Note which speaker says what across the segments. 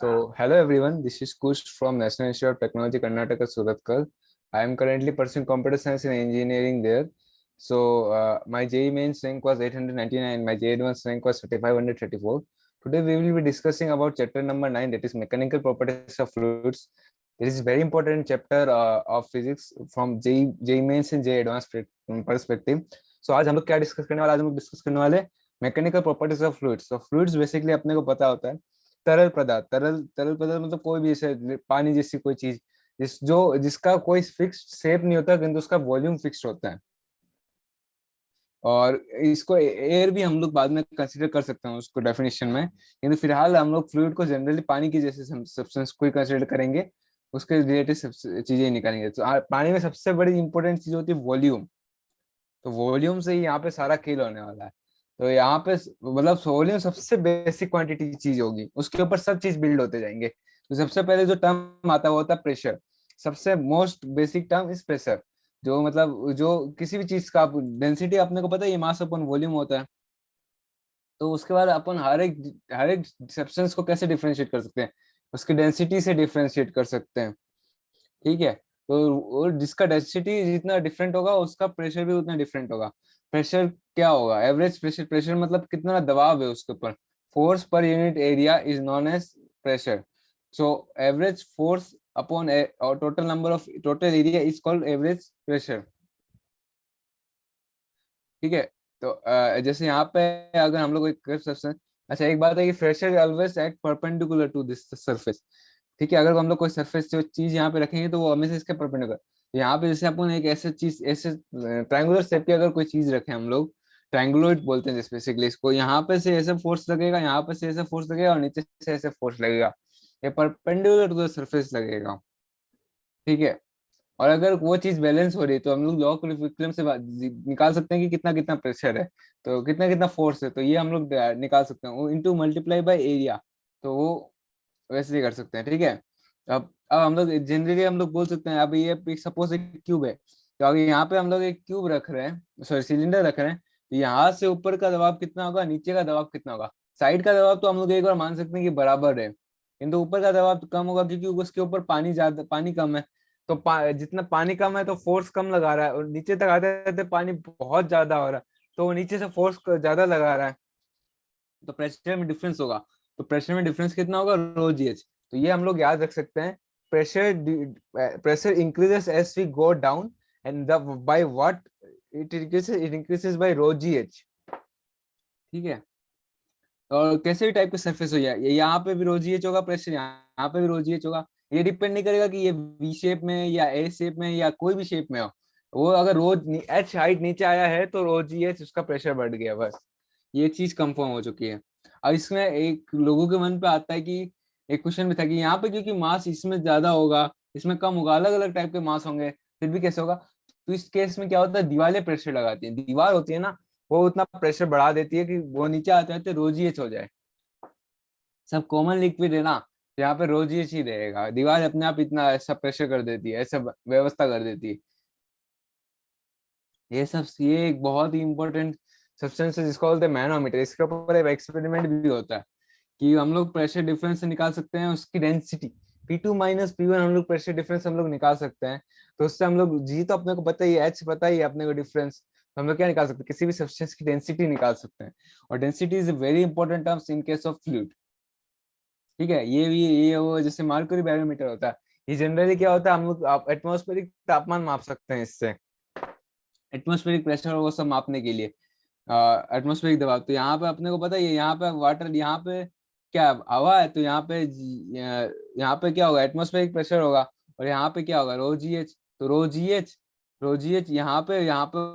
Speaker 1: Hello everyone, this is Kush from National Institute of Technology, Karnataka, Surathkal. I am currently pursuing computer science and engineering there. My JEE mains rank was 899, my JEE advanced rank was 3534. Today we will be discussing about chapter number 9, that is mechanical properties of fluids. This is very important chapter of physics from JEE mains and JEE advanced perspective. So आज हम लोग क्या discuss करने वाले? आज हम लोग discuss करने वाले मैकेनिकल प्रॉपर्टीज ऑफ फ्लूइड्स। तो फ्लूइड्स बेसिकली अपने को पता होता है तरल पदार्थ। तरल पदार्थ मतलब कोई भी, जैसे पानी जैसी कोई चीज जिसका कोई फिक्स्ड शेप नहीं होता, किंतु उसका वॉल्यूम फिक्स्ड होता है। और इसको एयर भी हम लोग बाद में कंसीडर कर सकते हैं उसको डेफिनेशन में, किंतु फिलहाल हम लोग फ्लूइड को जनरली पानी की जैसे सब्सटेंस को ही कंसीडर करेंगे, उसके रिलेटेड चीजें निकालेंगे। तो पानी में सबसे बड़ी इंपॉर्टेंट चीज होती है वॉल्यूम। तो वॉल्यूम से ही यहाँ पे सारा खेल होने वाला है। तो यहाँ पे मतलब वॉल्यूम सबसे बेसिक क्वांटिटी चीज होगी, उसके ऊपर सब चीज बिल्ड होते जाएंगे। तो सबसे पहले जो टर्म आता है वो होता है प्रेशर। सबसे most basic term is pressure, जो मतलब जो किसी भी चीज का डेंसिटी अपने को पता है, ये मास अपन वॉल्यूम होता है। तो उसके बाद अपन हर एक सब्सटेंस को कैसे डिफरेंशिएट कर सकते हैं, उसकी डेंसिटी से डिफरेंशिएट कर सकते हैं। ठीक है, तो और जिसका डेंसिटी जितना डिफरेंट होगा उसका प्रेशर भी उतना डिफरेंट होगा। प्रेशर क्या होगा? Average pressure. प्रेशर मतलब कितना दबाव है उसके ऊपर। Force per unit area is known as pressure. So average force upon total number of total area is called average pressure. ठीक है, तो जैसे यहाँ पे अगर हम लोग एक सब्सटेंस, अच्छा एक बात है कि pressure always act perpendicular to this surface. ठीक है, अगर हम लोग कोई सरफेस जो चीज यहाँ पे रखेंगे तो वो हमेशा इसके परपेंडिकुलर। तो यहाँ पे जैसे अपन एक ऐसे चीज, ऐसे ट्रायंगुलर शेप की अगर कोई चीज रखें हम लोग, ट्रायंगुलॉइड बोलते हैं जैसे बेसिकली इसको, यहाँ पे से ऐसे फोर्स लगेगा, यहाँ पे से ऐसे फोर्स लगेगा, और नीचे से ऐसे फोर्स लगेगा। ये परपेंडिकुलर टू द सरफेस लगेगा। ठीक है, और अगर वो चीज बैलेंस हो रही है तो हम लोग लॉ ऑफ इक्विलिब्रियम से निकाल सकते हैं कि कितना कितना प्रेशर है, तो कितना कितना फोर्स है, तो ये हम लोग निकाल सकते हैं, वो इनटू मल्टीप्लाई बाय एरिया। तो वो वैसे ही कर सकते हैं। ठीक है, अब हम लोग जनरली हम लोग बोल सकते हैं, अब ये सपोज एक क्यूब है, तो अगर यहाँ पे हम लोग एक क्यूब रख रहे हैं, सॉरी सिलेंडर रख रहे हैं, तो यहाँ से ऊपर का दबाव कितना होगा, नीचे का दबाव कितना होगा। साइड का दबाव तो हम लोग एक बार मान सकते हैं कि बराबर है, किंतु ऊपर का दबाव तो कम होगा, क्योंकि उसके ऊपर पानी ज्यादा, पानी कम है। तो जितना पानी कम है तो फोर्स कम लगा रहा है, और नीचे तक आते आते पानी बहुत ज्यादा हो रहा है, तो वो नीचे से फोर्स ज्यादा लगा रहा है, तो प्रेशर में डिफरेंस होगा। तो प्रेशर में डिफरेंस कितना होगा, रो जी एच। तो ये हम लोग याद रख सकते हैं। Pressure pressure increases as we go down, and the by what it increases by rho G H. ठीक है, और कैसे भी टाइप के सरफेस हो जाए, यहाँ पे भी रो जी एच होगा प्रेशर, यहाँ पे भी रो जी एच होगा। ये डिपेंड नहीं करेगा कि ये वी शेप में या ए शेप में या कोई भी शेप में हो। वो अगर रोज एच हाइट नीचे आया है तो रो जी एच उसका प्रेशर बढ़ गया, बस ये चीज कंफर्म हो चुकी है। अब इसमें एक लोगों के मन पे आता है कि एक क्वेश्चन भी था कि यहाँ पे क्योंकि मास इसमें ज्यादा होगा, इसमें कम होगा, अलग अलग टाइप के मास होंगे, फिर भी कैसे होगा? तो इस केस में क्या होता है, दीवारें प्रेशर लगाती है, दीवार होती है ना, वो उतना प्रेशर बढ़ा देती है कि वो नीचे आते आते रोजीएच हो जाए। सब कॉमन लिक्विड है ना, तो यहाँ पे रोजीएच ही रहेगा, दीवार अपने आप इतना ऐसा प्रेशर कर देती है, ऐसा व्यवस्था कर देती है। ये एक बहुत ही इंपॉर्टेंट सब्सटेंस है जिसको बोलते हैं मैनोमीटर। इसके ऊपर एक एक्सपेरिमेंट भी होता है कि हम लोग प्रेशर डिफरेंस से निकाल सकते हैं उसकी डेंसिटी। P2 माइनस P1 हम लोग प्रेशर डिफरेंस हम लोग निकाल सकते हैं। तो उससे हम लोग जी तो अपने को पता ही है, एच पता ही है अपने को डिफरेंस, तो हम लोग क्या निकाल सकते हैं, किसी भी सब्सटेंस की डेंसिटी निकाल सकते हैं। और density is very important terms in case of fluid. ठीक है, ये भी ये वो जैसे मार्करी बैरोमीटर होता है, ये जनरली क्या होता है, हम लोग एटमॉस्फेरिक तापमान माप सकते हैं इससे, एटमॉस्फेरिक प्रेशर वो सब मापने के लिए, एटमॉस्फेरिक दबाव। तो यहाँ पे अपने को पता ही है, यहाँ पे वाटर, यहाँ पे क्या हवा है, तो यहाँ पे क्या होगा, एटमॉस्फेरिक प्रेशर होगा। और यहाँ पे क्या होगा, रो जी एच। तो रो जी एच यहाँ पे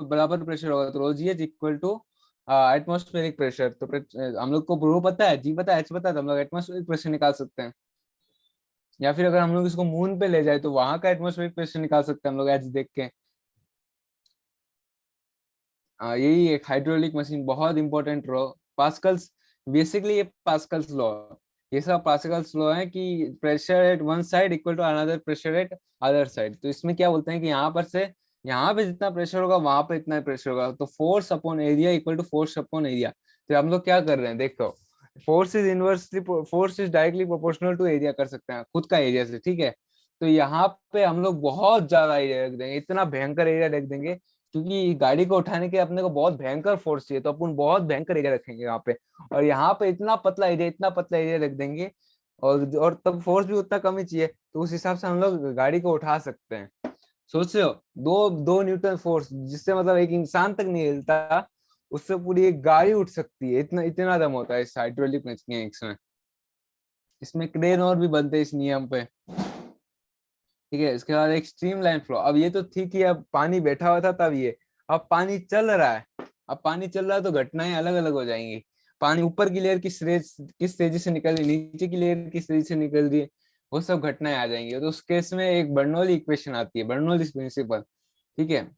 Speaker 1: बराबर प्रेशर होगा, तो rho G H equal to atmospheric pressure. तो हम लोग को रो पता है, जी पता है, एच पता है, तो हम लोग एटमॉस्फेरिक प्रेशर निकाल सकते हैं। या फिर अगर हम लोग इसको मून पे ले जाए तो वहां का एटमॉस्फेरिक प्रेशर निकाल सकते हैं हम लोग एच देख के। यही एक हाइड्रोलिक मशीन बहुत इंपॉर्टेंट रो, पास्कल्स, बेसिकली ये पास्कल्स लॉ, ये सब पास्कल्स लॉ है कि pressure at one side equal to another pressure at other side. तो इसमें क्या बोलते हैं कि यहाँ पर से यहाँ पे जितना प्रेशर होगा वहां पे इतना प्रेशर होगा, तो force upon area equal to force upon area. तो हम लोग क्या कर रहे हैं देखो, force is directly proportional to area कर सकते हैं खुद का एरिया से, ठीक है। तो यहाँ पे हम लोग बहुत ज्यादा एरिया रख देंगे, इतना भयंकर एरिया रख देंगे, क्योंकि गाड़ी को उठाने के अपने को बहुत भयंकर फोर्स चाहिए, तो अपन बहुत भयंकर एरिया रखेंगे यहाँ पे। और यहाँ पे इतना पतला एरिया रख देंगे, और तब फोर्स भी उतना कम ही चाहिए, तो उस हिसाब से हम लोग गाड़ी को उठा सकते हैं। सोच रहे हो, दो दो न्यूटन फोर्स जिससे मतलब एक इंसान तक नहीं हिलता, उससे पूरी एक गाड़ी उठ सकती है, इतना इतना दम होता है इस हाइड्रोलिक मैकेनिक्स में। इसमें क्रेन और भी बनते हैं इस नियम पे, ठीक है। इसके बाद एक स्ट्रीम लाइन फ्लो, अब ये तो ठीक है, अब पानी बैठा हुआ था तब ये, अब पानी चल रहा है। अब पानी चल रहा है तो घटनाएं अलग अलग हो जाएंगी। पानी ऊपर की लेयर किस तेजी से निकल रही है, नीचे की लेयर किस तेजी से निकल रही है, वो सब घटनाएं आ जाएंगी। तो उस केस में एक बर्नौली इक्वेशन आती है, बर्नौली प्रिंसिपल, ठीक है।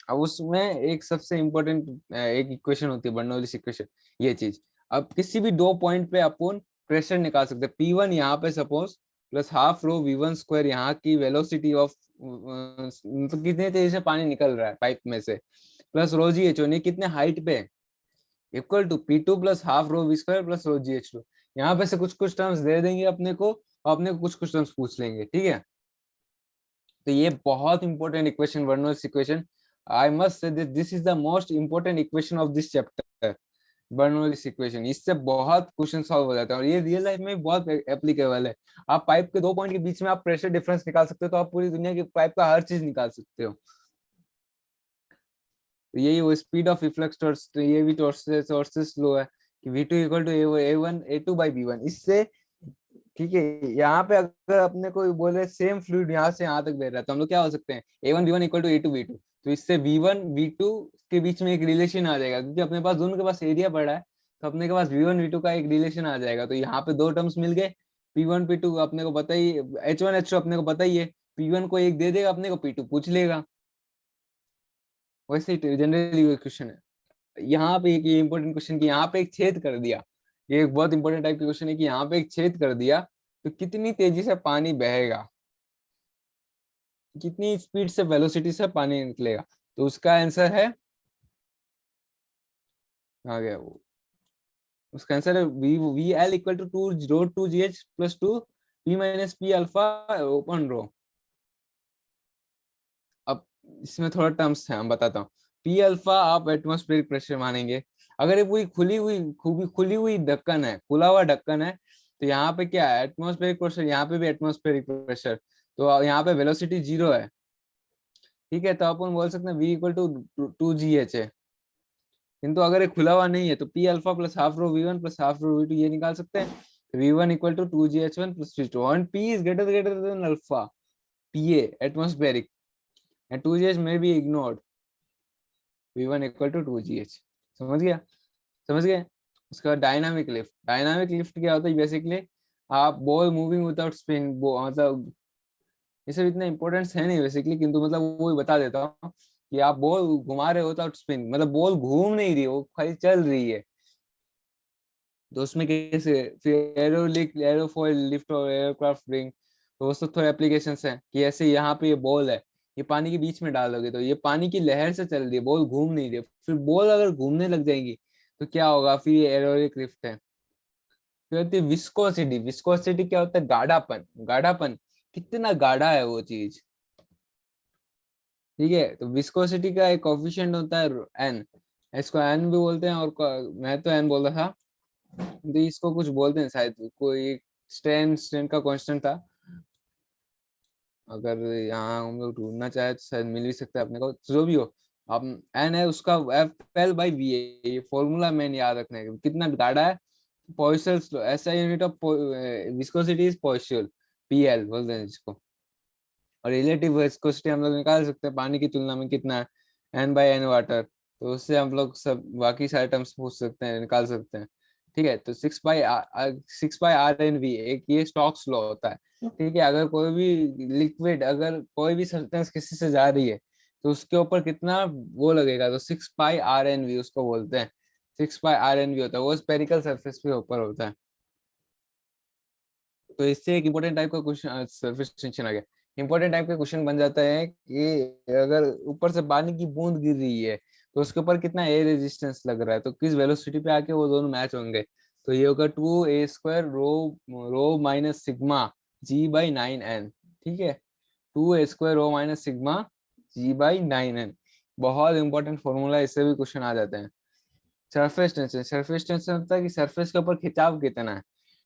Speaker 1: अब उसमें एक सबसे इम्पोर्टेंट एक इक्वेशन होती है बर्नौली इक्वेशन, ये चीज। अब किसी भी दो पॉइंट पे अपन प्रेशर निकाल सकते हैं, P1 यहाँ पे suppose, plus half rho V1 square, यहाँ की वेलोसिटी ऑफ मतलब कितने तेजी से पानी निकल रहा है पाइप में से, plus rho G H O, कितने हाइट पे, equal to P2 plus half rho V square plus rho G H two. यहाँ पे से कुछ कुछ टर्म्स दे देंगे अपने को, और अपने को कुछ कुछ टर्म्स पूछ लेंगे, ठीक है। तो ये बहुत important equation, Bernoulli's equation, I must say this is the most important equation of this chapter, Bernoulli's equation. इससे बहुत क्वेश्चन सॉल्व हो जाते हैं, और ये रियल लाइफ में बहुत एप्लीकेबल है। आप पाइप के दो पॉइंट के बीच में आप प्रेशर डिफरेंस निकाल सकते हो, तो आप पूरी दुनिया की पाइप का हर चीज निकाल सकते हो। तो यही वो स्पीड ऑफ रिफ्लेक्स टॉर्स, तो ये भी टॉर्सस लॉ है कि V2 equal to A1 A2 by B1। इससे, ठीक है, यहाँ पे अगर अपने को बोले सेम फ्लूइड यहाँ से यहाँ तक बह रहा है, तो हम लोग क्या हो सकते हैं, A1 B1 equal to A2 B2। तो इससे V1 V2 के बीच में एक रिलेशन आ जाएगा, क्योंकि अपने पास दोनों के पास एरिया पड़ा है, तो अपने के पास V1 V2 का एक रिलेशन आ जाएगा। तो यहाँ पे दो टर्म्स मिल गए, P1 P2 अपने को पता ही, H1 H2 अपने को पता ही है, P1 को एक दे देगा अपने को, P2 पूछ लेगा। वैसे ही जनरली क्वेश्चन है। यहाँ पे एक इंपॉर्टेंट क्वेश्चन की, यहाँ पे एक छेद कर दिया, ये एक बहुत इंपॉर्टेंट टाइप का क्वेश्चन है कि यहाँ पे एक छेद कर दिया तो कितनी तेजी से पानी बहेगा, कितनी स्पीड से, वेलोसिटी से पानी निकलेगा। तो उसका आंसर है, आ गया वो, उसका आंसर है V L equal to two rho two G H plus two P minus P alpha open rho. अब इसमें थोड़ा टर्म्स है, हम बताता हूँ। पी अल्फा आप एटमॉस्फेरिक प्रेशर मानेंगे, अगर ये पूरी खुली हुई ढक्कन है, खुला हुआ ढक्कन है, तो यहाँ पे क्या है, एटमॉस्फेरिक प्रेशर, यहाँ पे भी एटमॉस्फेरिक प्रेशर, तो यहाँ पे वेलोसिटी जीरो है, ठीक है। तो अपन बोल सकते हैं V equal to two G H है। किंतु अगर ये खुला हुआ नहीं है, तो P alpha plus half rho V1 plus half rho V2 ये निकाल सकते हैं। V1 equal to two G H one plus V2, and P is greater than alpha, PA atmospheric, and two G H में be ignored, V1 equal to two G H. समझ गया, समझ गए। उसके बाद डायनामिक लिफ्ट, डायनामिक लिफ्ट क्या होता है बेसिकली, आप बॉल मूविंग विदाउट स्पिन, मतलब ये सब इतना इंपॉर्टेंस है नहीं बेसिकली, किंतु मतलब वो ही बता देता हूँ कि आप बॉल घुमा रहे हो विदाउट स्पिन, मतलब बॉल घूम नहीं रही है, वो खाली चल रही है। तो उसमें कैसे, फिर एरोफॉइल लिफ्ट और एयरक्राफ्ट विंग, तो वो सब थोड़े एप्लीकेशन हैं कि ऐसे यहाँ पे ये बॉल है, ये पानी के बीच में डालोगे तो ये पानी की लहर से चल रही है, बॉल घूम नहीं रही है। फिर बॉल अगर घूमने लग जाएंगी तो क्या होगा, फिर ये एरोलिक लिफ्ट है। फिर होती है विस्कोसिटी, विस्कोसिटी क्या होता है, गाढ़ापन, गाढ़ापन, कितना गाढ़ा है वो चीज, ठीक है। तो विस्कोसिटी का एक कोफिशिएंट होता है एन, इसको एन भी बोलते हैं, और मैं तो एन बोल रहा था, तो इसको कुछ बोलते हैं शायद, कोई स्ट्रेन स्ट्रेन का कांस्टेंट था। अगर यहाँ हम लोग ढूंढना चाहे तो शायद मिल भी सकता है अपने को, तो जो भी हो, अब एन है उसका एफ एल बाई वी, ये फॉर्मूला मैंने याद रखना है, कितना गाढ़ा है। पॉइसन, ऐसा unit of viscosity is Poisson, PL बोलते हैं जिसको। और रिलेटिव विस्कोसिटी हम लोग निकाल सकते हैं पानी की तुलना में कितना है, N/N वाटर, तो उससे हम लोग सब बाकी सारे टर्म्स पूछ सकते हैं, निकाल सकते हैं, ठीक है। तो 6/R/N/V एक ये स्टोक्स लॉ होता है, ठीक है। अगर कोई भी लिक्विड, अगर कोई भी सब्सटेंस किसी से जा रही है, तो उसके ऊपर कितना वो लगेगा, तो 6/R/N/V उसको बोलते हैं, 6/R/N/V होता है, वो स्पेरिकल सरफेस पे ऊपर होता है। तो इससे एक इंपॉर्टेंट टाइप का क्वेश्चन, सरफेस टेंशन आ गया, इंपॉर्टेंट टाइप का क्वेश्चन बन जाता है कि अगर ऊपर से पानी की बूंद गिर रही है, तो उसके ऊपर कितना एयर रेजिस्टेंस लग रहा है, तो किस वेलोसिटी पे आके वो दोनों मैच होंगे। तो ये होगा 2a² rho minus sigma g/9n। ठीक है, 2a² rho minus sigma g/9n। बहुत इंपॉर्टेंट फॉर्मूला, इससे भी क्वेश्चन आ जाते हैं। सरफेस टेंशन होता है कि सरफेस के ऊपर खिंचाव कितना है।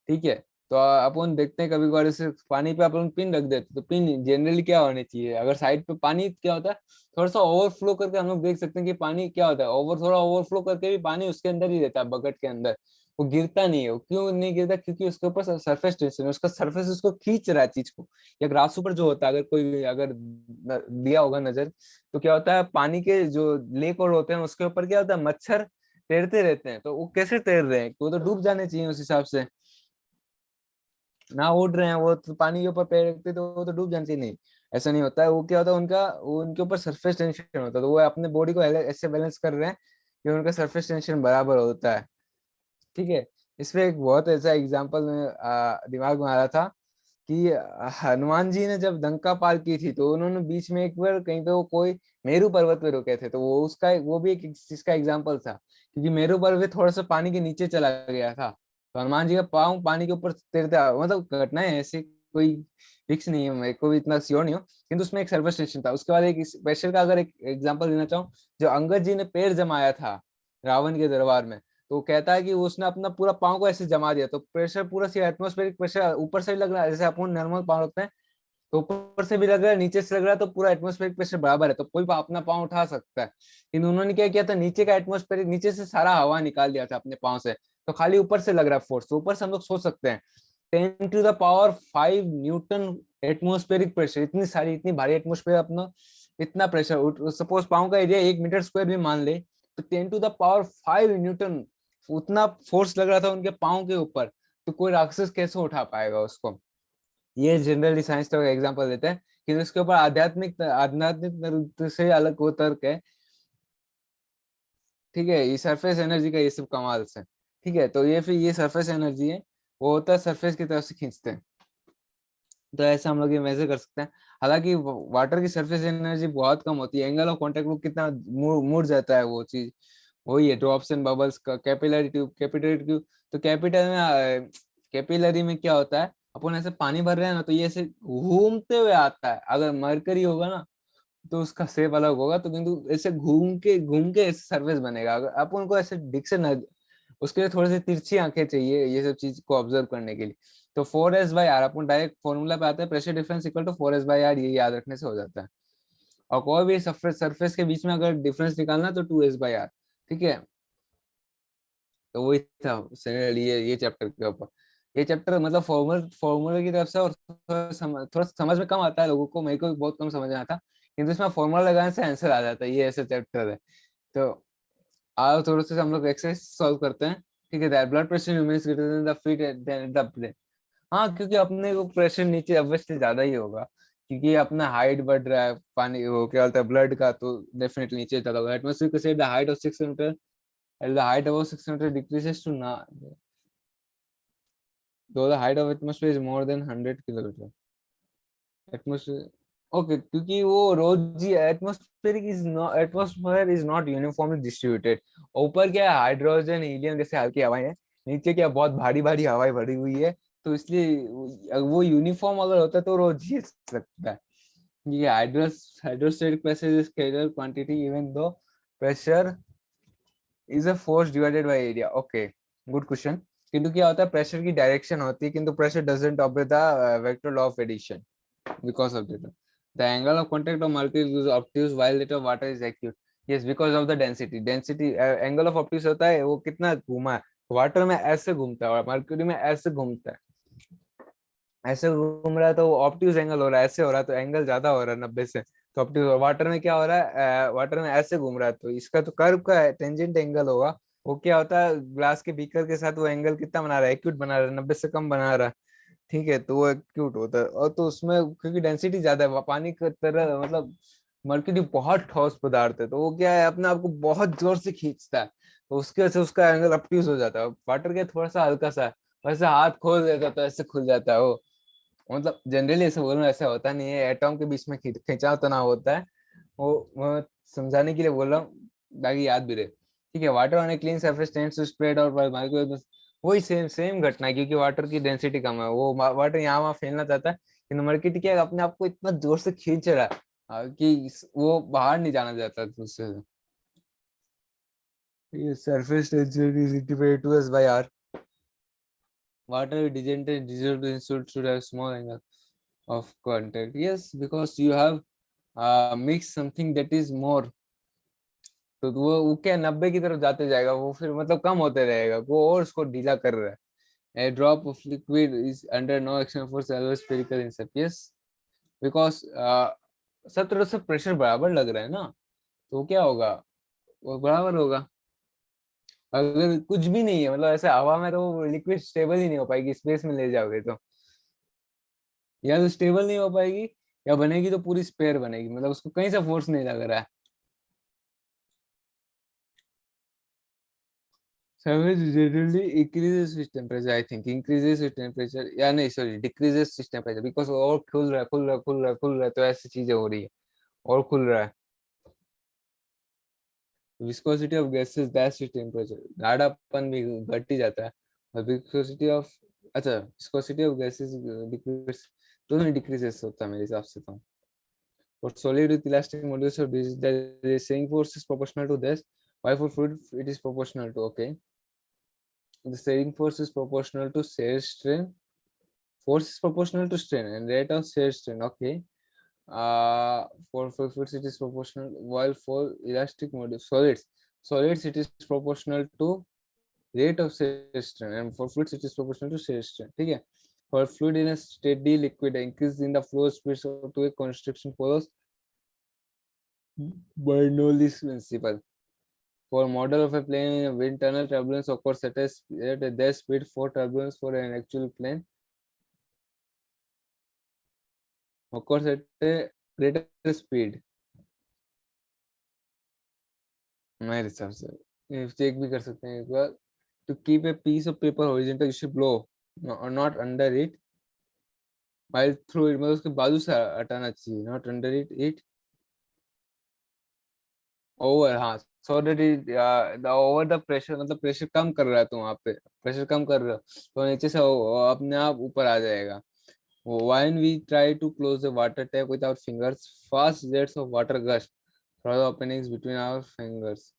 Speaker 1: ठीक है, तो अपन देखते हैं कभी कभार इसे पानी पे अपन पिन रख देते, तो पिन जनरली क्या होनी चाहिए, अगर साइड पे पानी क्या होता है थोड़ा सा ओवरफ्लो करके हम लोग देख सकते हैं कि पानी क्या होता है, थोड़ा ओवरफ्लो करके भी पानी उसके अंदर ही रहता है, बकेट के अंदर। वो गिरता नहीं है। वो क्यों नहीं गिरता? क्योंकि उसके ऊपर सरफेस टेंशन है, उसका सरफेस उसको खींच रहा है चीज को। या ग्रास ऊपर जो होता है, अगर कोई अगर दिया होगा नजर, तो क्या होता है पानी के जो लेक और होते हैं उसके ऊपर क्या होता है, मच्छर तैरते रहते हैं। तो वो कैसे तैर रहे हैं? वो तो डूब जाने चाहिए उस हिसाब से, ना उड़ रहे हैं वो, तो पानी के ऊपर पैर रखते तो वो तो डूब जाने चाहिए। नहीं, ऐसा नहीं होता है। वो क्या होता है, उनके ऊपर सरफेस टेंशन होता है, तो वो अपने बॉडी को ऐसे बैलेंस कर रहे हैं कि उनका सरफेस टेंशन बराबर होता है। ठीक है, इसमें एक बहुत ऐसा एग्जाम्पल दिमाग में आ रहा था कि हनुमान जी ने जब लंका पार की थी, तो उन्होंने बीच में एक बार कहीं पे वो कोई मेरू पर्वत पे रुके थे, तो वो भी एक चीज का एग्जाम्पल था, क्योंकि मेरू पर्वत थोड़ा सा पानी के नीचे चला गया था, तो हनुमान जी का पाँव पानी के ऊपर तैरते मतलब घटना है ऐसी, कोई फिक्स नहीं है, मेरे को भी इतना श्योर नहीं हो, किंतु उसमें एक सर्वर स्टेशन था। उसके बाद एक स्पेशल का अगर एक एग्जाम्पल देना चाहूँ, जो अंगद जी ने पैर जमाया था रावण के दरबार में, तो वो कहता है कि उसने अपना पूरा पाँव को ऐसे जमा दिया, तो प्रेशर पूरा सी एटमोस्फेरिक प्रेशर ऊपर से लग रहा है, जैसे अपन नॉर्मल पाँव रखते हैं तो ऊपर से भी लग रहा है नीचे से लग रहा है, तो पूरा एटमोस्फेरिक प्रेशर बराबर है, तो कोई अपना पाँव उठा सकता है। लेकिन उन्होंने क्या किया था, नीचे का एटमोस्फेरिक, नीचे से सारा हवा निकाल दिया था अपने पाँव से, तो खाली ऊपर से लग रहा है फोर्स। तो ऊपर से हम लोग सोच सकते हैं 10⁵ एटमोस्फेरिक प्रेशर, इतनी भारी एटमोस्फेयर अपना, इतना प्रेशर, सपोज पाँव का एरिया 1 मीटर स्क्वायर भी मान ले, तो 10⁵ उतना फोर्स लग रहा था उनके पाँव के ऊपर, तो कोई राक्षस कैसे उठा पाएगा उसको। ये जनरली साइंस का एग्जांपल देते हैं, कि इसके ऊपर आध्यात्मिक आध्यात्मिक तर्क से अलग वो तर्क है। ठीक है, ये सरफेस एनर्जी का ये सब कमाल से। ठीक है, तो ये फिर ये सरफेस एनर्जी है, वो होता है सरफेस की तरफ से खींचते हैं। तो ऐसा हम लोग ये मेजर कर सकते हैं। हालांकि वाटर की सरफेस एनर्जी बहुत कम होती है, एंगल ऑफ कांटेक्ट वो कितना मुड़ जाता है वो चीज, वही है ड्रॉप्स एंड बबल्स का। कैपिलरी ट्यूब, तो कैपिलरी में क्या होता है, अपन ऐसे पानी भर रहे हैं ना, तो ये ऐसे घूमते हुए आता है। अगर मरकरी होगा ना, तो उसका शेप अलग होगा, तो किंतु ऐसे घूम के ऐसे सर्फेस बनेगा। अगर अपन को ऐसे दिख से न, उसके लिए थोड़ी सी तिरछी आंखें चाहिए ये सब चीज को ऑब्जर्व करने के लिए। तो 4s/r, अपन डायरेक्ट फॉर्मूला पे आते हैं, pressure difference equal to 4s/r, ये याद रखने से हो जाता है। और कोई भी सरफेस के बीच में अगर डिफरेंस निकालना, तो 2s/r। ठीक है, तो वही था ये चैप्टर के ऊपर। ये चैप्टर मतलब फॉर्मूले की तरफ से, और थोड़ा समझ में कम आता है लोगों को, मेरे को भी बहुत कम समझ में आता, किंतु इसमें फॉर्मूला लगाने से आंसर आ जाता है, ये ऐसे चैप्टर है। तो आओ थोड़ा सा हम लोग एक्सरसाइज सॉल्व करते हैं। ठीक है, blood pressure human greater than the feet than the brain. हाँ, क्योंकि अपने को प्रेशर नीचे ऑब्वियसली ज्यादा ही होगा, क्योंकि अपना हाइट बढ़ रहा है, पानी वो क्या बोलता है ब्लड का, तो डेफिनेटली नीचे ज्यादा होगा। एटमॉस्फेयर को से the height of 6 metre, at the height above 600 decreases to na, though the height of atmosphere is more than 100 kilometer atmosphere। Okay, क्योंकि वो रोज ही atmosphere is not uniformly distributed. ऊपर क्या है, हाइड्रोजन हीलियम जैसे हल्की हवाएं हैं, नीचे क्या बहुत भारी भारी हवाएं भरी हुई है, तो इसलिए वो यूनिफॉर्म अगर होता तो रोज ही सकता है। ये hydrostatic pressure is scalar quantity even though pressure is a force divided by area. Okay, good question. किंतु क्या होता है, प्रेशर की डायरेक्शन होती है, किंतु pressure doesn't obey the vector law of addition because of that. The angle of contact of molecule is obtuse while that of water is acute. Yes, because of the density. Angle of obtuse होता है वो कितना घूमा है, water में ऐसे घूमता है और मर्क्यूरी में ऐसे घूमता है, ऐसे घूम रहा है तो ऑप्टिक्स एंगल हो रहा है, ऐसे हो रहा है तो एंगल ज्यादा हो रहा है 90 से, तो ऑप्टिक्स। वाटर में क्या हो रहा है, वाटर में ऐसे घूम रहा है, तो इसका तो कर्व का टेंजेंट एंगल होगा। वो क्या होता है, ग्लास के बीकर के साथ वो एंगल कितना बना रहा है, एक्यूट बना रहा है, 90 से कम बना रहा है। ठीक है, तो वो एक्यूट होता है। और तो उसमें क्योंकि डेंसिटी ज्यादा है, पानी की तरह मतलब मर्क्यूरी बहुत ठोस पदार्थ है, तो वो क्या है अपने आप को बहुत जोर से खींचता है, तो उसके वजह से उसका एंगल ऑप्टिक्स हो जाता है। वाटर के थोड़ा सा हल्का सा है, वैसे हाथ खोल देता तो ऐसे खुल जाता है वो। मतलब जनरली ऐसे बोल रहा हूँ, ऐसा होता नहीं है, एटॉम के बीच में खिंचाव तनाव होता है, वो समझाने के लिए बोल रहा हूँ ताकि याद भी रहे। ठीक है, water on a clean surface tends to spread out while molecules, वही सेम सेम घटना है, क्योंकि वाटर की डेंसिटी कम है, वो वाटर यहाँ वहाँ फैलना चाहता है, लेकिन मर्क्यूरी क्या है, अपने आप को इतना जोर से खींच रहा है कि वो बाहर नहीं जाना चाहता उससे। ये surface tension is integrated to S by R. Water degenerated digital should have small angle of contact. Yes, because you have mixed something that is more, तो वो क्या 90 की तरफ जाते जाएगा, वो फिर मतलब कम होते रहेगा, वो और उसको ढीला कर रहा है। A drop of liquid is under no external force, always spherical in shape. Yes, because सब तरफ से प्रेशर बराबर लग रहा है ना, तो क्या होगा, वो बराबर होगा। अगर कुछ भी नहीं है, मतलब ऐसे हवा में, तो वो लिक्विड स्टेबल ही नहीं हो पाएगी, स्पेस में ले जाओगे तो या तो स्टेबल नहीं हो पाएगी, या बनेगी तो पूरी स्पेयर बनेगी, मतलब उसको कहीं से फोर्स नहीं लग रहा है। Surface generally increases with temperature, I think increases with temperature, या नहीं sorry decreases with temperature, because और खुल रहा है खुल रहा है खुल रहा है खुल रहा है, तो ऐसी चीजें हो रही है, और खुल रहा है। Viscosity of gases that's with temperature, गाढ़ापन भी घट ही जाता है। और विस्कोसिटी ऑफ, अच्छा विस्कोसिटी ऑफ गैसेस डिक्रीज, दोनों डिक्रीजेस होता है मेरे हिसाब से तो। For solid with elastic modules of this, the staying force is proportional to this. Why for fluid it is proportional to, okay. The staying force is proportional to shear strain. Force is proportional to strain and rate of shear strain, okay. For fluids it is proportional, while for elastic modules, solids it is proportional to rate of shear strain, and for fluids it is proportional to shear strain, ठीक है। For fluid in a steady liquid, increase in the flow speed to a constriction follows Bernoulli's principle. For model of a plane in a wind tunnel, turbulence occurs at their speed for turbulence for an actual plane occurs at a greater speed, मेरे हिसाब से check भी कर सकते हैं एक बार। To keep a piece of paper horizontal, you should blow or not under it while through it, मतलब उसके बाजू से हटाना चाहिए, not under it over, हाँ so that it the over the pressure, मतलब प्रेशर कम कर रहा है, तो वहाँ पे प्रेशर कम कर रहा है, तो नीचे से अपने आप ऊपर आ जाएगा। When we try to close the water tap with our fingers, fast jets of water gush through the openings between our fingers.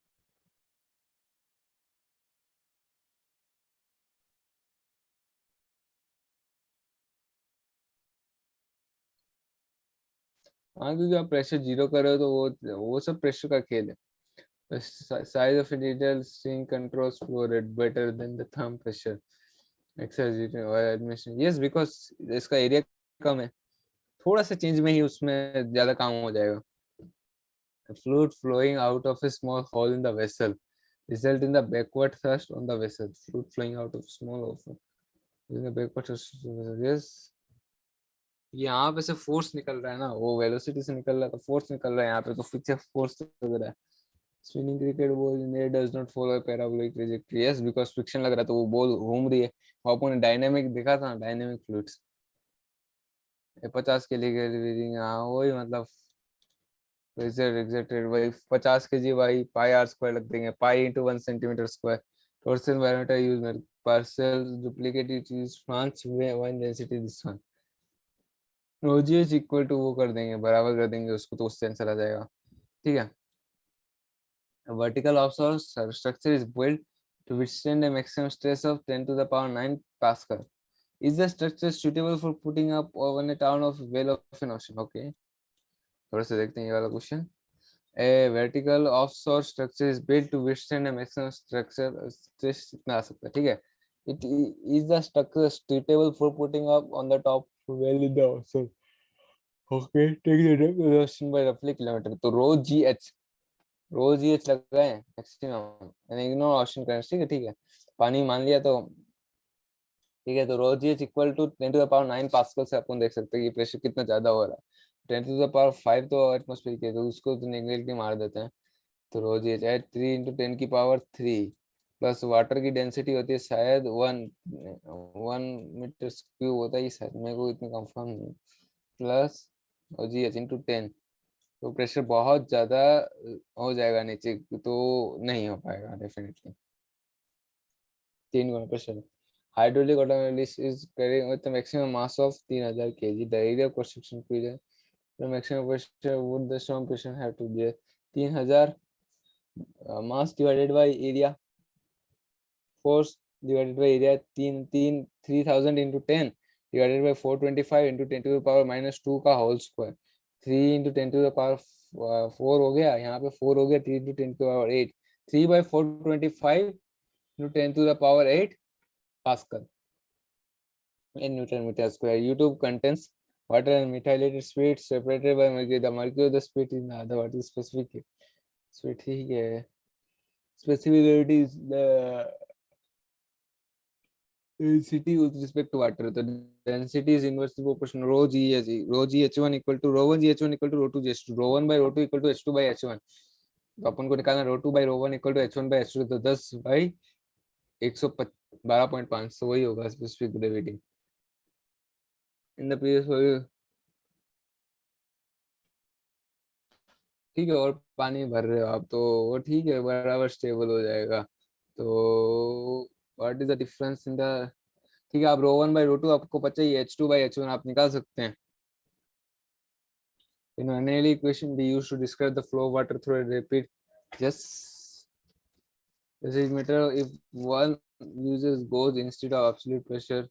Speaker 1: हाँ, क्योंकि आप प्रेशर जीरो कर रहे हो, तो वो सब प्रेशर का खेल है। The size of a needle string controls flow rate better than the thumb pressure exercise or admission. Yes, because इसका एरिया कम है, थोड़ा सा चेंज में ही उसमें ज्यादा काम हो जाएगा। Fluid flowing out of a small hole in the vessel result in the backward thrust on the vessel. Fluid flowing out of small hole in the backward thrust on the vessel. Yes, यहाँ पे से force निकल रहा है ना, वो velocity से निकल रहा है, तो फोर्स निकल रहा है यहाँ पे, तो पीछे फोर्स लग रहा है। Spinning cricket ball in air does not follow parabolic trajectory, yes because friction लग रहा है, तो वो बॉल घूम रही है। वो अपन ने डायनामिक देखा था, डायनामिक फ्लूइड्स 50 के लिए रीडिंग, हाँ वही मतलब एग्जैक्टेड वही 50 K G by pi r square लग देंगे, pi into 1 centimetre square. Torsion barometer use में पार्शियल डुप्लीकेट इज फ्रांस में वन डेंसिटी दिस वन। रोजीएस इक्वल टू वो कर देंगे, बराबर कर देंगे उसको, तो उससे आंसर आ जाएगा, ठीक है। A vertical offshore structure is built to withstand a maximum stress of 10 to the power 9 Pascal. Is the structure suitable for putting up on a town of well of an ocean? Okay, थोड़ा सा देखते हैं ये वाला question. A vertical offshore structure is built to withstand a maximum structure stress, इतना आ सकता है, ठीक है। It is the structure suitable for putting up on the top well in the ocean. Okay, take the depth of the ocean by roughly kilometer. तो rho G H, रोज ये लगा है maximum, यानी इग्नोर ओशन करंट, ठीक है ठीक है। पानी मान लिया तो ठीक है, तो रोज ये equal to 10 to the power 9 pascal से अपन देख सकते हैं कि प्रेशर कितना ज्यादा हो रहा है। 10 टू द पावर 5 तो एटमॉस्फेयर के, तो उसको तो नेगेटिव मार देते हैं। तो रोज ये चाहे 3 इंटू 10 की पावर 3 प्लस वाटर की डेंसिटी होती है शायद 1 मीटर क्यूब होता है ये, शायद मेरे को इतना कंफर्म नहीं, प्लस जी एच इंटू 10, तो प्रेशर बहुत ज्यादा हो जाएगा नीचे, तो नहीं हो पाएगा definitely. 3 Guna pressure. Hydraulic automobiles is carrying with a maximum mass of 3000 kg. The area of cross section period, the maximum pressure would the storm pressure have to be 3000 mass divided by area, force divided by area, 3000 into 10 divided by 425 into 10 to the power minus 2 का whole square. 3 into 10 to the power 4 हो गया, यहाँ पे 4 हो गया, 3 into 10 to the power 8, 3 by 425 into 10 to the power 8 Pascal in Newton meter square. YouTube contains water and methylated spirit separated by mercury. The mercury of the spirit is the what is specific spirit ठीक है. Specificity is the density with respect to water. The density is inversely proportional rho g h rho g h1 equal to rho 1 gh1 equal to rho 2 gh2. Rho 1 by rho 2 equal to h2 by h1. तो अपन को निकालना rho 2 by rho 1 equal to h1 by h2. तो 10 by 112.5 तो वही होगा specific gravity. In the previous ठीक है. और पानी भर रहे हो आप तो वो ठीक है, बराबर स्टेबल हो जाएगा. तो what is the difference in the ठीक है. आप रो 1 बाई रो 2 आपको पता ही है, h2 बाई h1 आप निकाल सकते हैं. In an Anelli equation we used to describe the flow of water through a rapid just decimeter. If one uses gauge instead of absolute pressure,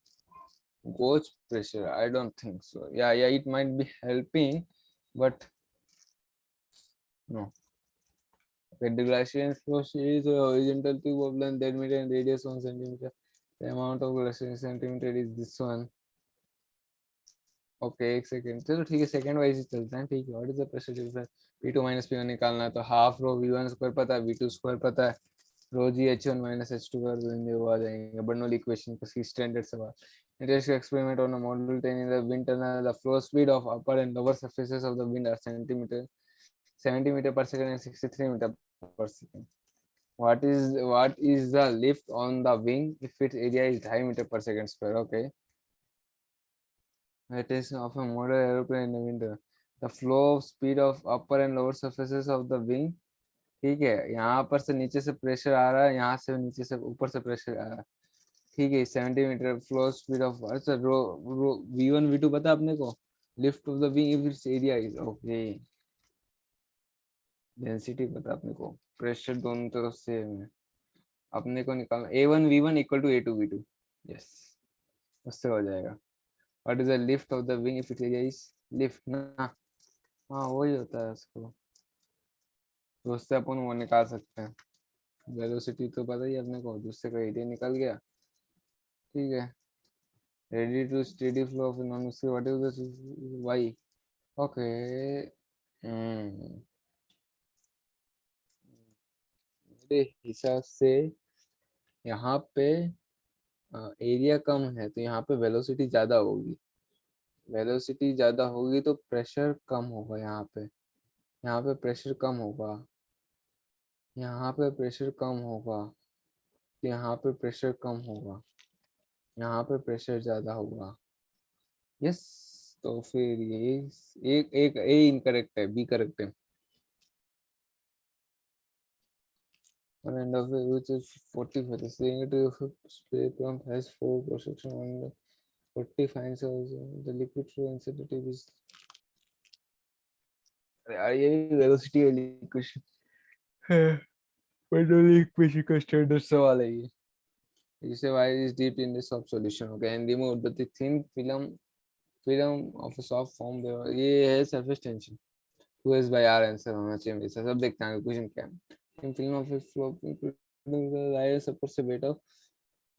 Speaker 1: gauge pressure, I don't think so. Yeah, it might be helping, but no. Okay, the glacial flow is a horizontal tube of length 10 meter and radius 1 centimeter. The amount of glacial centimeter is this one. Okay एक second, चलो ठीक है, second wise ही चलते हैं. ठीक है. What is the pressure difference P2 minus P1 निकालना है तो हाफ रो V1 स्क्वायर पता है, V2 स्क्वायर पता है, रो जी H1 माइनस H2 कर देंगे, वो आ जाएंगे. बर्नौली इक्वेशन का सी स्टैंडर्ड सवाल. Interest experiment on a model 10 in the wind tunnel. The flow speed of upper and lower surfaces of the wind are centimetre 70 metre per second and 63 metre per second. what is the lift on the wing if its area is 2.5 meter per second square? Okay. It is of a model aeroplane in the winter. The flow speed of upper and lower surfaces of the wing. ठीक है. यहाँ पर से नीचे से pressure आ रहा है, यहाँ से नीचे से ऊपर से प्रेशर आ रहा है. ठीक है. 70 मीटर फ्लो स्पीड ऑफ अच्छा रो V1 V2 पता अपने को. Lift off the wing if it's area is okay. Density पता अपने को. प्रेशर दोनों तरफ से है. अपने को निकालना A1 V1 equal to A2 V2. Yes, उससे हो जाएगा. What is the lift of the wing if its area is lift ना. हाँ वही होता है उसको, तो उससे अपन वो निकाल सकते हैं. वेलोसिटी तो पता ही अपने को, दूसरे का एरिया निकल गया. ठीक है. Ready to steady flow of non उसके what is the Y. Okay. मेरे हिसाब से यहाँ पे एरिया कम है तो यहाँ पे वेलोसिटी ज्यादा होगी. वेलोसिटी ज्यादा होगी तो प्रेशर कम होगा. यहाँ पे प्रेशर कम होगा. यहाँ पे प्रेशर कम होगा. यहाँ पे प्रेशर कम होगा. यहाँ पे प्रेशर ज्यादा होगा. यस. तो फिर ये एक एक ए इनकरेक्ट है, बी करेक्ट है. One end of it which is 45. The negative spray pump has 4 cross section. On the 40 finds also the liquid flow insensitive is. ये वेलोसिटी वाली इक्वेशन है, बर्नौली इक्वेशन का स्टैंडर्ड सवाल है ये. जिसे wire is deep in the sub solution. Okay. And remove the thin film of a soft form. ये है surface tension 2s by r answer होना चाहिए वैसा. सब देखते हैं क्वेश्चन क्या है. इन film of a flow including the wire support से बेटा.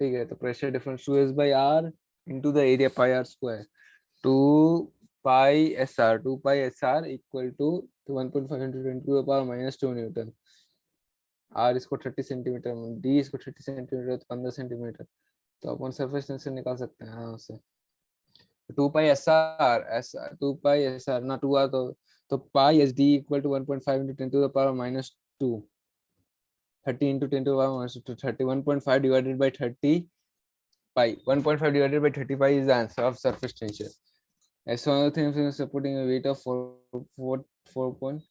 Speaker 1: ठीक है. तो pressure difference 2s by r into the area pi r square. 2 pi sr 2 pi sr equal to 1.5 into 10 to the power minus 2 Newton. r इसको 30 centimetre, d इसको 30 centimetre तो 15 centimetre. तो अपन surface tension निकाल सकते हैं आराम से. 2 pi SR 2 pi SR ना 2 r तो pi SD equal to 1.5 into 10 to the power minus 2. 30 into 10 to the power minus 2. 31.5 divided by 30 pi. 1.5 divided by 30 pi is the answer of surface tension. As one of the things is supporting a weight of 4 point.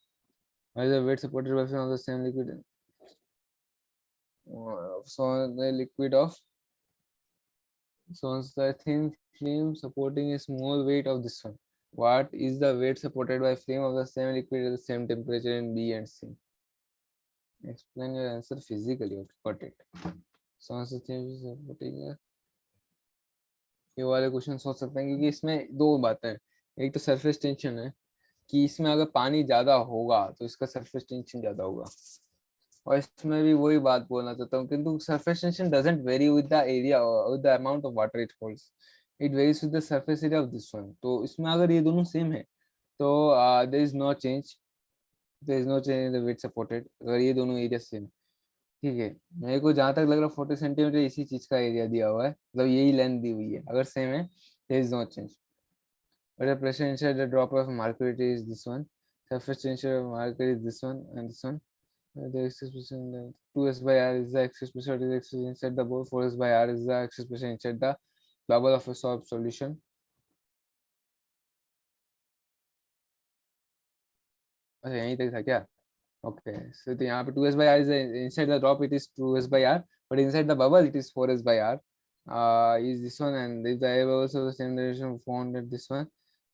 Speaker 1: Why is the weight supported by of the same liquid? So the liquid of So on the thin film supporting a small weight of this one. What is the weight supported by flame of the same liquid at the same temperature in B and C? Explain your answer physically. Okay, got it. So on the thin film supporting a, ये वाले question सोच सकते हैं क्योंकि इसमें दो बातें हैं. एक तो सरफेस टेंशन है कि इसमें अगर पानी ज्यादा होगा तो इसका सरफेस टेंशन ज्यादा होगा, और इसमें भी वही बात बोलना चाहता हूँ, किंतु surface tension doesn't vary with the area with the amount of water it holds, it varies with the surface area of this one. तो इसमें अगर ये दोनों सेम है तो there is no change, there is no change in the weight supported अगर ये दोनों एरिया सेम. ठीक है, मेरे को जहां तक लग रहा है 40 सेंटीमीटर इसी चीज का एरिया दिया हुआ है, मतलब यही लेंथ दी हुई है, अगर सेम है there is no change. But the pressure inside the drop of mercury is this one, surface tension of mercury is this one and this one. The excess pressure 2s by r is the excess pressure is excess inside the bubble, 4s by r is the excess pressure inside the bubble of a solved solution. अच्छा यहीं तक था क्या? Okay, so तो यहाँ पे 2s by r is inside the drop it is 2s by r, but inside the bubble it is 4s by r. Is this one, and if the air bubbles of the same direction found at this one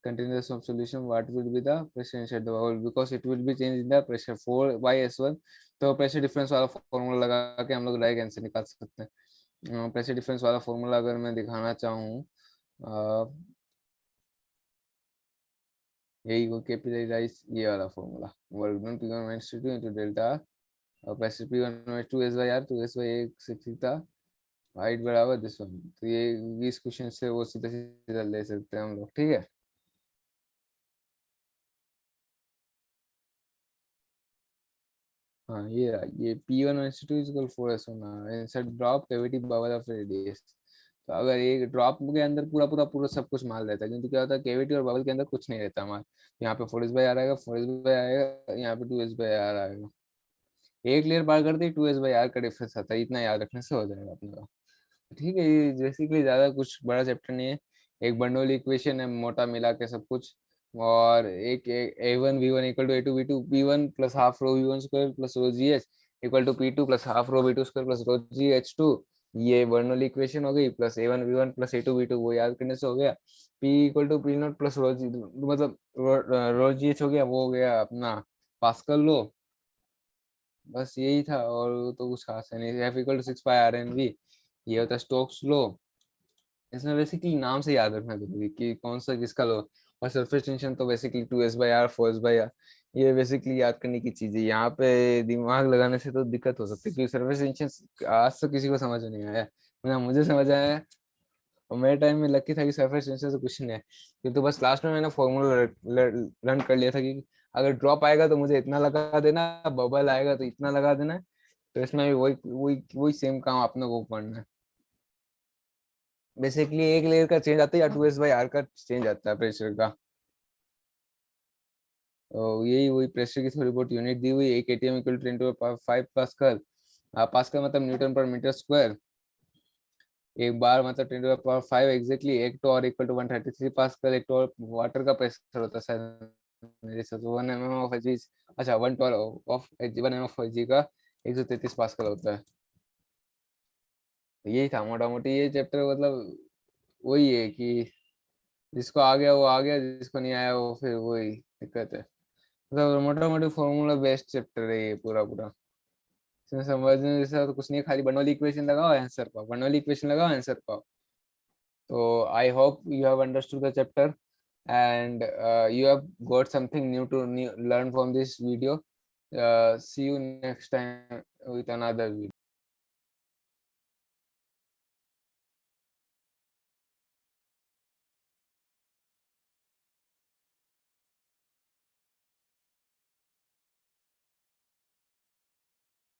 Speaker 1: contains some solution, what will be the pressure inside the bubble? Because it will be changed in the pressure 4 by s1. तो pressure difference वाला formula लगा के हम लोग direct answer निकाल सकते हैं. Pressure difference वाला फॉर्मूला अगर मैं दिखाना चाहूँ, यही को कैपिटलाइज ये वाला formula, work done p1 minus p2 into delta और pressure p1 minus 2s by r, 2s by 1 से थीटा हाइट बराबर दिस वन. तो ये इस क्वेश्चन से वो सीधा सीधा ले सकते हैं हम लोग. ठीक है, हाँ ये P1 और H2 is equal 4s होना inside drop cavity bubble of radius. तो अगर एक ड्रॉप के अंदर पूरा पूरा पूरा सब कुछ माल रहता है, किंतु क्या होता है केविटी और बबल के अंदर कुछ नहीं रहता माल. यहाँ पे 4s by r आएगा, 4s by आएगा, यहाँ पे 2s by r आएगा. एक लेयर पार करते ही 2s by r का डिफरेंस आता है, इतना याद रखने से हो जाएगा अपने. ठीक है, ये बेसिकली ज्यादा कुछ बड़ा चैप्टर नहीं है. एक बर्नौली इक्वेशन है मोटा मिला के सब कुछ, और एक a1 v1 equal to a2 v2 p1 plus half rho v1 square plus rho gh equal to p2 plus half rho v2 square plus rho gh2. ये बर्नौली इक्वेशन हो गई, plus a1 v1 plus a2 v2 वो याद करने से हो गया. p equal to p naught plus rho g, मतलब रो gh हो गया, वो हो गया अपना पास्कल लो. बस यही था, और तो कुछ खास है नहीं. f equal to 6 pi r N वी, ये होता है स्टोक्स लो. इसमें बेसिकली नाम से याद रखना जरूरी कि कौन सा किसका लो. और सरफेस टेंशन तो basically 2s by r 4s by r, ये बेसिकली याद करने की चीज है. यहाँ पे दिमाग लगाने से तो दिक्कत हो सकती है क्योंकि सरफेस टेंशन आज तक किसी को समझ नहीं आया, ना मुझे समझ आया है. और मेरे टाइम में लकी था कि सरफेस टेंशन से कुछ नहीं है, क्योंकि बस लास्ट में मैंने फॉर्मूला लर्न कर लिया था कि अगर ड्रॉप आएगा तो मुझे इतना लगा देना, बबल आएगा तो इतना लगा देना. तो इसमें भी वही वही वही सेम काम अपने को करना है. बेसिकली एक लेयर का चेंज आता है या 2s by r का चेंज आता है प्रेशर का. तो यही वही प्रेशर की थोड़ी बहुत यूनिट दी हुई. एक ATM equal to 10⁵ pascal. Pascal मतलब न्यूटन पर मीटर स्क्वायर. एक बार मतलब 10⁵ एग्जैक्टली. एक टॉर इक्वल टू 133 पास्कल. एक टॉर वाटर का प्रेशर होता है शायद मेरे से 1 mm ऑफ एजी. अच्छा 1 टॉर ऑफ 1 mm ऑफ एजी का 133 पास्कल होता है. यही था मोटा मोटी ये चैप्टर. मतलब वही है कि जिसको आ गया वो आ गया, जिसको नहीं आया वो फिर वही दिक्कत है. मतलब मोटा मोटी फॉर्मूला बेस्ड चैप्टर है ये पूरा पूरा. इसमें समझने जैसा तो कुछ नहीं, खाली बर्नौली इक्वेशन लगाओ आंसर पाओ, बर्नौली इक्वेशन लगाओ आंसर पाओ. तो I hope you have understood the chapter and you have got something new to learn from this video. See you next time with another video.